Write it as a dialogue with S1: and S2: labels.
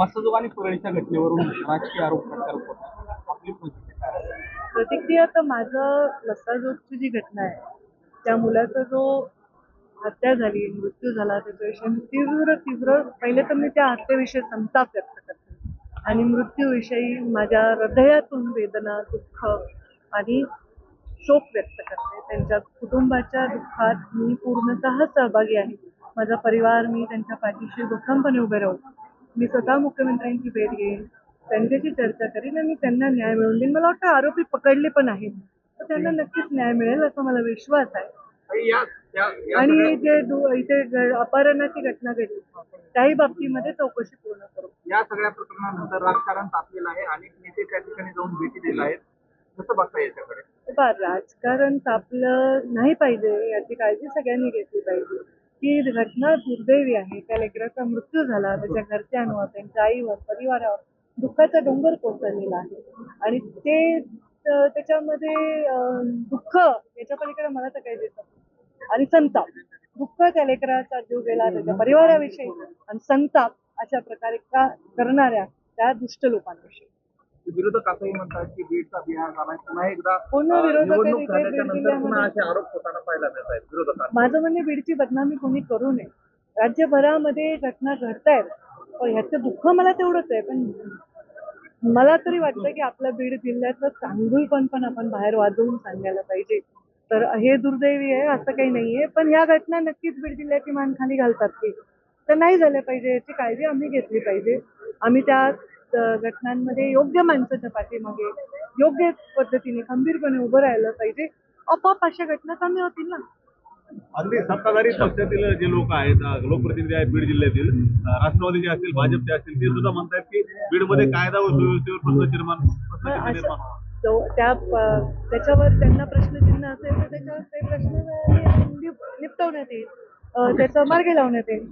S1: मस्सजोग आणि परळीच्या घटनेवरून राजकीय आरोप प्रत्यारोप होतात. आपली प्रतिक्रिया काय आहे?
S2: प्रतिक्रिया तर माझं लक्काजोगची जी घटना आहे त्या मुलाचा जो हत्या झाली, मृत्यू झाला त्याच्याविषयी मी तीव्र तीव्र पहिले तर मी त्या हत्येविषयी संताप व्यक्त करते आणि मृत्यूविषयी माझ्या हृदयातून वेदना, दुःख आणि शोक व्यक्त करते. त्यांच्या कुटुंबाच्या दुःखात मी पूर्णतः सहभागी आहे. माझा परिवार, मी त्यांच्या पाठीशी भक्कमपणे उभे राहू. मी स्वतः मुख्यमंत्र्यांची भेट घेईन, त्यांच्याशी चर्चा करीन आणि त्यांना न्याय मिळवून देईन. मला वाटतं आरोपी पकडले पण आहेत, तर त्यांना नक्कीच न्याय मिळेल असा मला विश्वास आहे.
S1: आणि
S2: आणि जे इथे अपहरणाची घटना घडली त्याही बाबतीमध्ये चौकशी पूर्ण करू.
S1: या सगळ्या प्रकरणानंतर राजकारण तापलेलं आहे. अनेक नेते त्या ठिकाणी जाऊन भेटी दिले आहेत. कसं बघता याच्याकडे?
S2: राजकारण तापलं नाही पाहिजे याची काळजी सगळ्यांनी घेतली पाहिजे. ही घटना दुर्दैवी आहे. त्या लेकराचा मृत्यू झाला, त्याच्या घरच्यांवर, त्यांच्या आईवर, परिवारावर दुःखाचा डोंगर कोसळलेला आहे आणि ते त्याच्यामध्ये दुःख याच्या पलीकडे मला तर काही दिसत नाही. आणि संताप, दुःख त्या लेकराचा जीव गेला त्याच्या परिवाराविषयी आणि संताप अशा प्रकारे का करणाऱ्या त्या दुष्ट लोकांविषयी.
S1: विरोधक असंही म्हणतात की बीडचा बिहार झाला. पुन्हा एकदा
S2: पूर्ण विरोधक
S1: निवडणूक
S2: इथे
S1: झाल्याच्या
S2: बीड
S1: नंतर पुन्हा
S2: जिल्ह्यामध्ये
S1: असे आरोप होताना पाहायला मिळत आहेत विरोधकांना.
S2: माझं म्हणणे बीडची बदनामी कोणी करू नये. राज्यभरामध्ये घटना घडतायत पण ह्याचं दुःख मला तेवढंच आहे. पण मला तरी वाटतं की आपल्या बीड जिल्ह्यातलं चांगुलपण पण आपण बाहेर वाजवून सांगायला पाहिजे. तर हे दुर्दैवी आहे असं काही नाहीये, पण ह्या घटना नक्कीच बीड जिल्ह्याची मान खाली घालतात की तर नाही झालं पाहिजे याची काळजी आम्ही घेतली पाहिजे. आम्ही त्या घटनांमध्ये योग्य माणसाच्या पाठीमागे योग्य पद्धतीने खंबीरपणे उभं राहिलं पाहिजे. आपोआप अशा घटना कमी होतील ना.
S3: अगदी सत्ताधारी पक्षातील जे लोक आहेत, लोकप्रतिनिधी आहेत बीड जिल्ह्यातील, राष्ट्रवादीचे असतील, भाजपचे असतील, ते सुद्धा म्हणतात की बीडमध्ये कायदा व सुव्यवस्थेवर प्रश्न निर्माण
S2: त्याच्यावर त्यांना प्रश्नचिन्ह असेल तर त्याच्यावर ते प्रश्न निपटवण्यात येईल, त्याचा मार्गी लावण्यात येईल.